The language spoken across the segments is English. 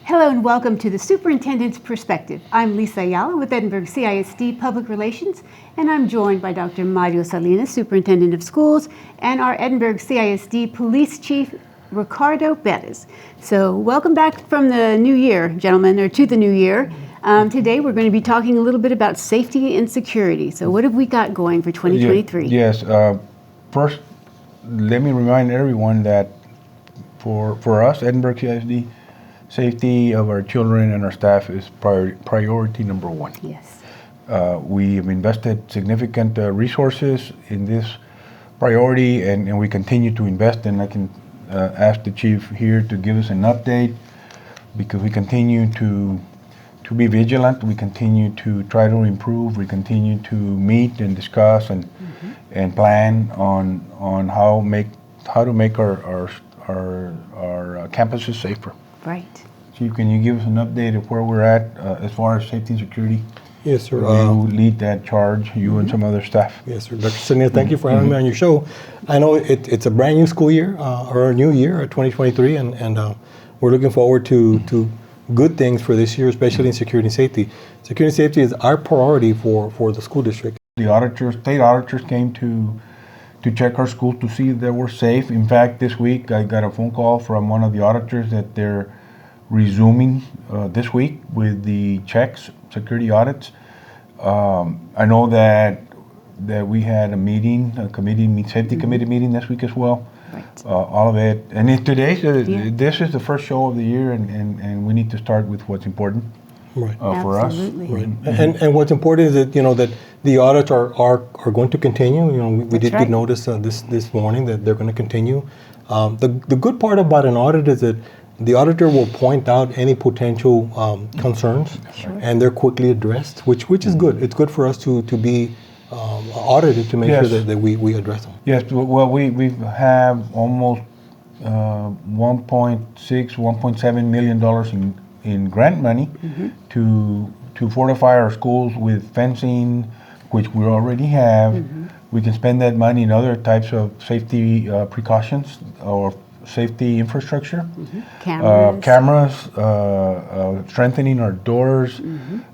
Hello and welcome to the Superintendent's Perspective. I'm Lisa Ayala with Edinburg CISD Public Relations, and I'm joined by Dr. Mario Salinas, Superintendent of Schools, and our Edinburg CISD Police Chief, Ricardo Perez. So welcome back from the new year, gentlemen, or to the new year. Today we're going to be talking a little bit about safety and security. So what have we got going for 2023? Yes. First, let me remind everyone that for us, Edinburg CISD, safety of our children and our staff is priority number one. Yes. We have invested significant resources in this priority, and we continue to invest. And I can ask the chief here to give us an update, because we continue to be vigilant. We continue to try to improve. We continue to meet and discuss and plan on how to make our campuses safer. Right. Chief, can you give us an update of where we're at as far as safety and security? Yes, sir. You lead that charge, you and some other staff. Yes, sir. Dr. Salinas, thank you for having me on your show. I know it's a brand new school year, or a new year, 2023, and we're looking forward to good things for this year, especially in security and safety. Security and safety is our priority for the school district. The state auditors came to check our schools to see if they were safe. In fact, this week I got a phone call from one of the auditors that they're resuming this week with the checks, security audits. I know that we had a meeting, safety committee meeting this week as well. Right. All of it, and this is the first show of the year, and we need to start with what's important. Right. For us. Right. And what's important is that that the audits are going to continue. We did get notice this morning that they're going to continue. The good part about an audit is that the auditor will point out any potential concerns, and they're quickly addressed, which is good. It's good for us to be audited to make sure that we address them. Yes. Well, we have almost $1.7 million in grant money to fortify our schools with fencing, which we already have. We can spend that money in other types of safety precautions or safety infrastructure. Cameras, strengthening our doors,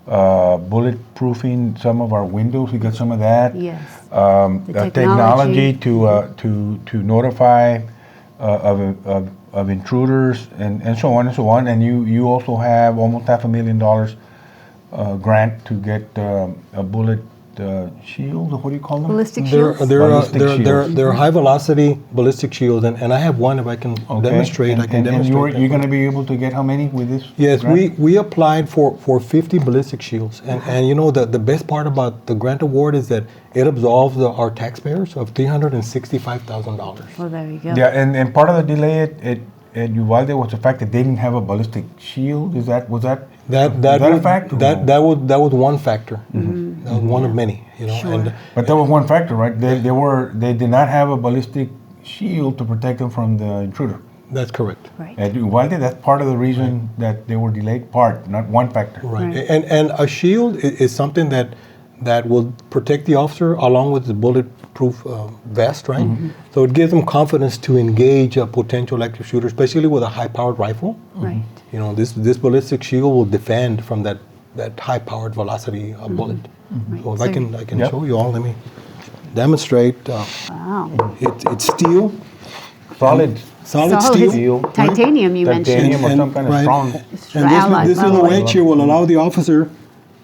bulletproofing some of our windows. We got some of that. Yes. Technology to notify of intruders and so on and so on. And you also have almost $500,000 grant to get a bullet shield. What do you call them? Ballistic shields. They're high velocity ballistic shields, and I have one if I can demonstrate. And you're going to be able to get how many with this? Yes, we applied for 50 ballistic shields, and the best part about the grant award is that it absolves our taxpayers of $365,000. Well, there you go. Yeah, and part of the delay at Uvalde was the fact that they didn't have a ballistic shield. Was that a factor? That was one factor. That was one of many. But that was one factor, right? They did not have a ballistic shield to protect them from the intruder. That's correct. Right. At Uvalde, that's part of the reason that they were delayed. Not one factor. Right. And a shield is something that will protect the officer along with the bulletproof vest, right? So it gives them confidence to engage a potential active shooter, especially with a high-powered rifle. Right. This ballistic shield will defend from that high-powered velocity bullet. So if I can show you all, let me demonstrate. Wow. It's steel. Solid steel. Titanium, you mentioned. Titanium or some kind of strong. And this little wedge here will allow the officer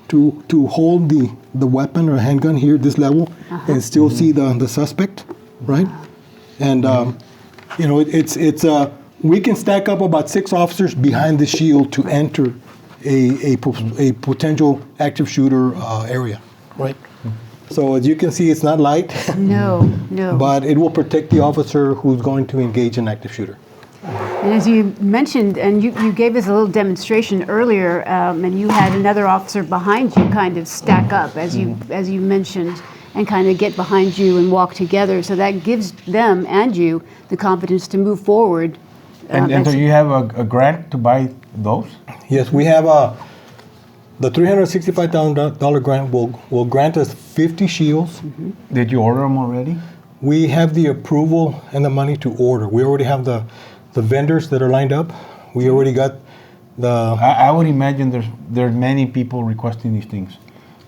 to hold the weapon or handgun here at this level and still see the suspect, right? And it's we can stack up about 6 officers behind the shield to enter a potential active shooter area, right? So as you can see, it's not light. No. But it will protect the officer who's going to engage an active shooter. And as you mentioned, and you gave us a little demonstration earlier, and you had another officer behind you kind of stack up, as you mentioned, and kind of get behind you and walk together. So that gives them and you the confidence to move forward. And so you have a grant to buy those? Yes, we have the $365,000 grant will grant us 50 shields. Did you order them already? We have the approval and the money to order. We already have the vendors that are lined up. We already got I would imagine there's many people requesting these things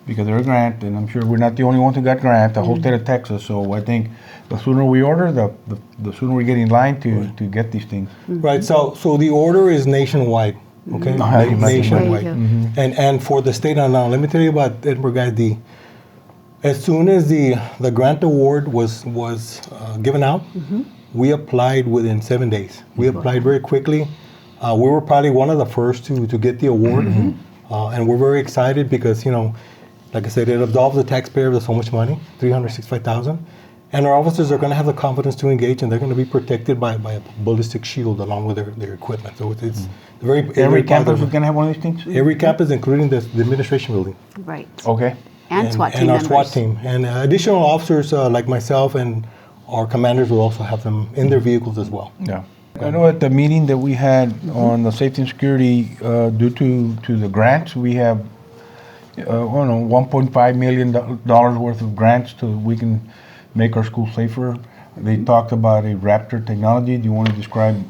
because they're a grant, and I'm sure we're not the only ones who got grant, the whole state of Texas. So I think the sooner we order, the sooner we get in line to get these things. Right. So the order is nationwide. Okay. Nationwide. And for the state, now let me tell you about Edinburg CISD. As soon as the grant award was given out, we applied within 7 days. We applied very quickly. We were probably one of the first to get the award, and we're very excited because, like I said, it absolves the taxpayer of so much money, $365,000, and our officers are going to have the confidence to engage, and they're going to be protected by a ballistic shield along with their equipment. So it's very Every campus is going to have one of these things? Every campus, including the administration building. Right. Okay. And SWAT team and our members. SWAT team. And additional officers like myself and our commanders will also have them in their vehicles as well. Yeah. I know at the meeting that we had on the safety and security, due to the grants, we have, $1.5 million worth of grants so we can make our schools safer. They talked about a Raptor technology. Do you want to describe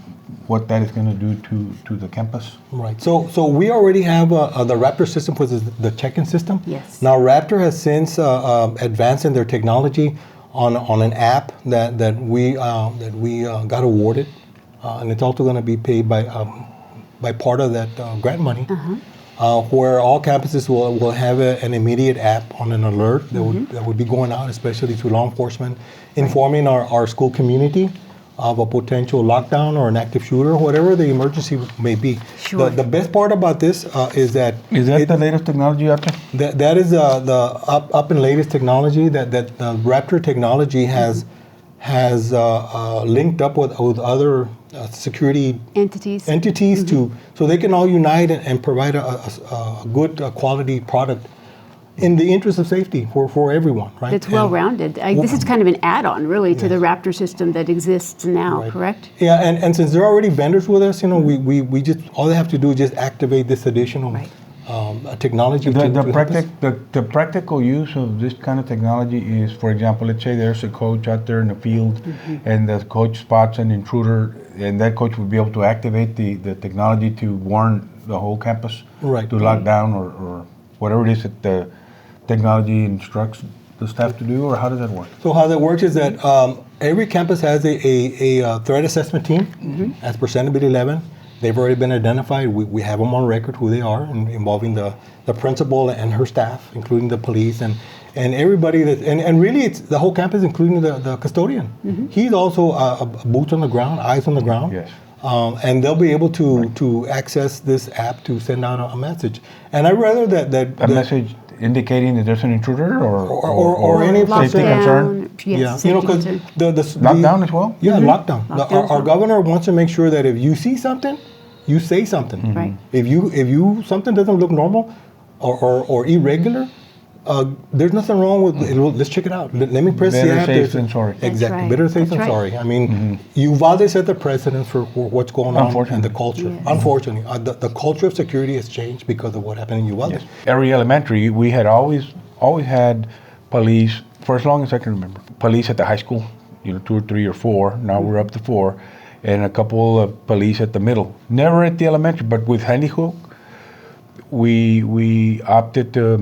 what that is going to do to the campus? Right. So we already have the Raptor system, which is the check-in system. Yes. Now Raptor has since advanced in their technology on an app that we got awarded, and it's also going to be paid by part of that grant money, where all campuses will have an immediate app on an alert that would be going out, especially to law enforcement, informing our school community of a potential lockdown or an active shooter, whatever the emergency may be. Sure. The best part about this is that the latest technology out there? that is the up and latest technology that the Raptor technology has linked up with other security entities so they can all unite and provide a good quality product in the interest of safety for everyone, right? It's well-rounded. This is kind of an add-on, really, to the Raptor system that exists now, Right. correct? Yeah, and since they're already vendors with us, we just all they have to do is just activate this additional technology. The practical use of this kind of technology is, for example, let's say there's a coach out there in the field, and the coach spots an intruder, and that coach would be able to activate the technology to warn the whole campus Right. to lock down or whatever it is that the technology instructs the staff to do, or how does that work? So how that works is that every campus has a threat assessment team, as per Senate Bill 11. They've already been identified. We have them on record who they are, involving the principal and her staff, including the police and everybody and really it's the whole campus, including the custodian. He's also a boots on the ground, eyes on the ground. Yes. And they'll be able to access this app to send out a message. And I'd rather that message indicating that there's an intruder or any safety concern? Yes, Yeah, safety because concern. Lockdown as well? Yeah, lockdown. Lockdown. Our governor wants to make sure that if you see something, you say something. Right. If you something doesn't look normal or irregular, there's nothing wrong with it. Let's check it out. Let me press Better the app. safe than sorry. Exactly. right. Better safe That's than right. sorry. I mean, you've already set the precedent for what's going on in the culture. Yes. Unfortunately, the culture of security has changed because of what happened in Uvalde. Yes. Every elementary, we had always had police, for as long as I can remember, police at the high school, 2 or 3 or 4, now we're up to 4, and a couple of police at the middle. Never at the elementary, but with Sandy Hook, we opted to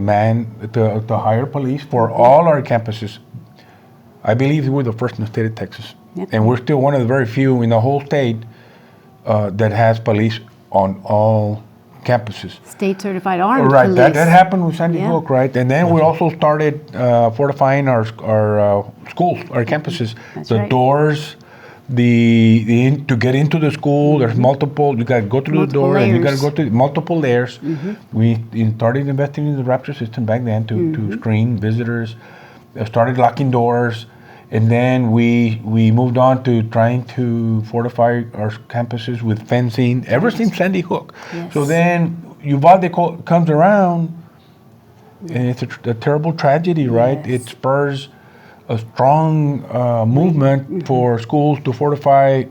hire police for all our campuses. I believe we're the first in the state of Texas. Yep. And we're still one of the very few in the whole state that has police on all campuses. State certified armed Right, police. that happened with Sandy Yeah. Hook, right? And then we also started fortifying our schools, our campuses. That's the right. doors, to get into the school, there's multiple, you got to go through the Multiple door and you got to layers. go to multiple layers. We started investing in the Raptor system back then to screen visitors, started locking doors, and then we moved on to trying to fortify our campuses with fencing ever since Sandy Hook. Yes. So then Uvalde comes around, and it's a terrible tragedy, right? Yes. It spurs a strong movement for schools to fortify.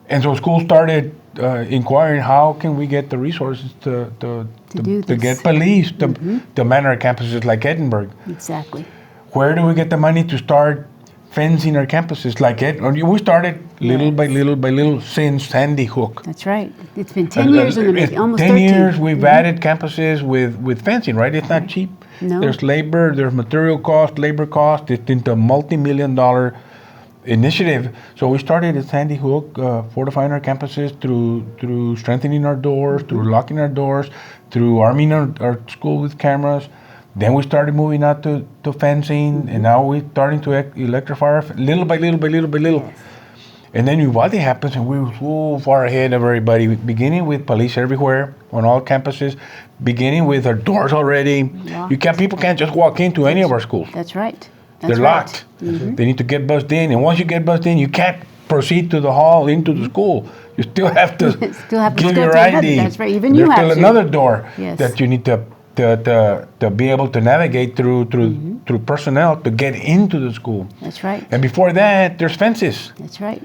And so schools started inquiring, how can we get the resources to do this. get police to man our campuses like Edinburg? Exactly. Where do we get the money to start fencing our campuses like it? We started little by little by little, since Sandy Hook. That's right. It's been 10 years in the making, almost 10 13. years, we've added campuses with fencing, right? It's not cheap. No. There's labor, there's material cost, labor cost. It's into a multi-million-dollar initiative. So we started at Sandy Hook, fortifying our campuses through strengthening our doors, through locking our doors, through arming our school with cameras. Then we started moving out to fencing, and now we're starting to electrify little by little by little by little. Yes. And then Uvalde happens, and we were so far ahead of everybody, beginning with police everywhere on all campuses, beginning with our doors already. People can't just walk into any of our schools. That's right. They're locked. They need to get buzzed in, and once you get buzzed in, you can't proceed to the hall into the school. You still have to give your ID. That's right. Even There's you have still to. another door Yes. that you need to be able to navigate through personnel to get into the school. That's right. And before that, there's fences. That's right.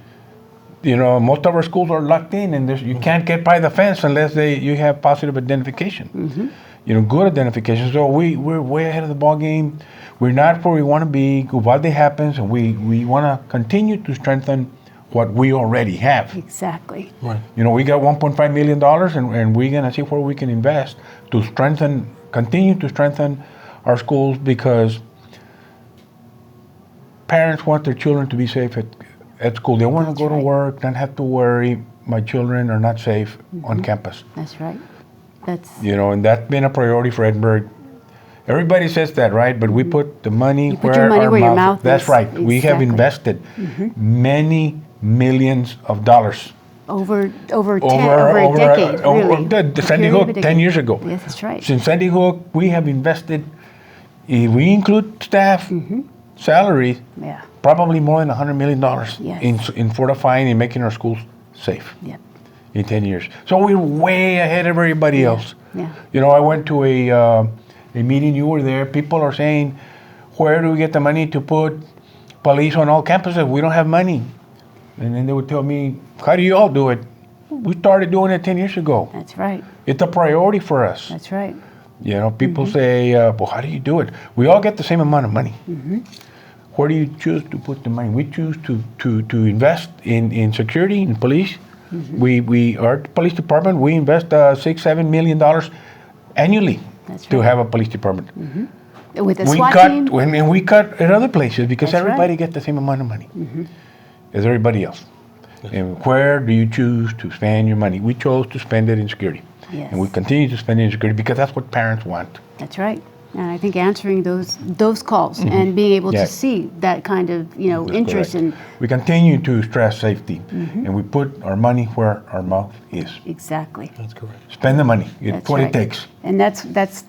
You know, most of our schools are locked in, and you can't get by the fence unless you have positive identification. You know, good identification. So we're way ahead of the ball game. We're not where we want to be. Uvalde happens, and we want to continue to strengthen what we already have. Exactly. Right. You know, we got $1.5 million, and we're gonna see where we can invest to continue to strengthen our schools, because parents want their children to be safe at school. They want to go to work, not have to worry, my children are not safe on campus. That's right. That's And that's been a priority for Edinburg. Everybody says that, right? But we put the money You put your money where your mouth That's is. right. We have Exactly. invested many millions of dollars over a decade, really. the Sandy Period Hook of a decade. 10 years ago. Yes, that's right. Since Sandy Hook, we have invested, if we include staff, salaries, Yeah. probably more than $100 million Yes. in fortifying and making our schools safe Yep. in 10 years. So we're way ahead of everybody else. Yeah. You know, I went to a meeting, you were there, people are saying, where do we get the money to put police on all campuses? We don't have money. And then they would tell me, how do you all do it? We started doing it 10 years ago. That's right. It's a priority for us. That's right. You know, people say, well, how do you do it? We all get the same amount of money. Where do you choose to put the money? We choose to invest in security, in police. Our police department, we invest $6-7 million annually That's to right. have a police department. With a We SWAT cut team. and we cut at other places because That's everybody right. gets the same amount of money as everybody else. And where do you choose to spend your money? We chose to spend it in security. Yes. And we continue to spend it in security because that's what parents want. That's right. And I think answering those calls and being able Yeah. to see that kind of That's interest correct. and We continue to stress safety, and we put our money where our mouth is. exactly. That's correct. Spend the money. It's That's what right. it takes. And that's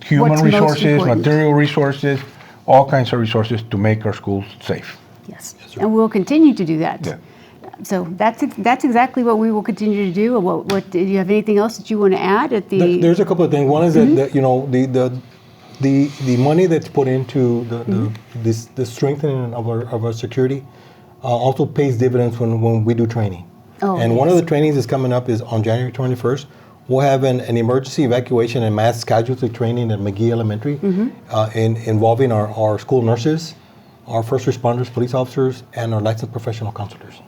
Human what's resources, most important. material resources, all kinds of resources to make our schools safe. Yes. And we'll continue to do that. Yeah. So that's exactly what we will continue to do. What do you have anything else that you want to add at the? There's a couple of things. One is that the money that's put into the strengthening of our security also pays dividends when we do training. Oh, and one of yes. the trainings that's coming up is on January 21st. We'll have an emergency evacuation and mass casualty training at McGee Elementary, involving our school nurses, our first responders, police officers, and our licensed professional counselors.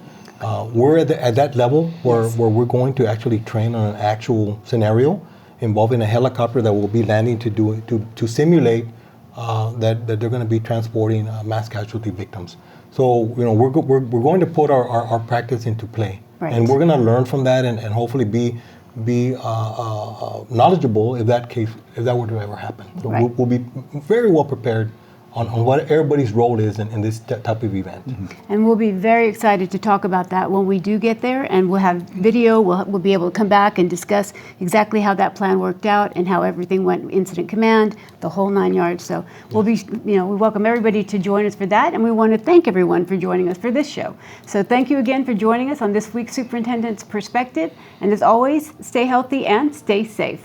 We're at that level where we're going to actually train on an actual scenario involving a helicopter that will be landing to simulate that they're going to be transporting mass casualty victims. So we're going to put our practice into play, Right. and we're going to learn from that and hopefully be knowledgeable if that were to ever happen. So Right. we'll be very well prepared on what everybody's role is in this type of event. And we'll be very excited to talk about that when we do get there, and we'll have video. We'll be able to come back and discuss exactly how that plan worked out and how everything went, incident command, the whole 9 yards. So we'll be, we welcome everybody to join us for that, and we want to thank everyone for joining us for this show. So thank you again for joining us on this week's Superintendent's Perspective, and as always, stay healthy and stay safe.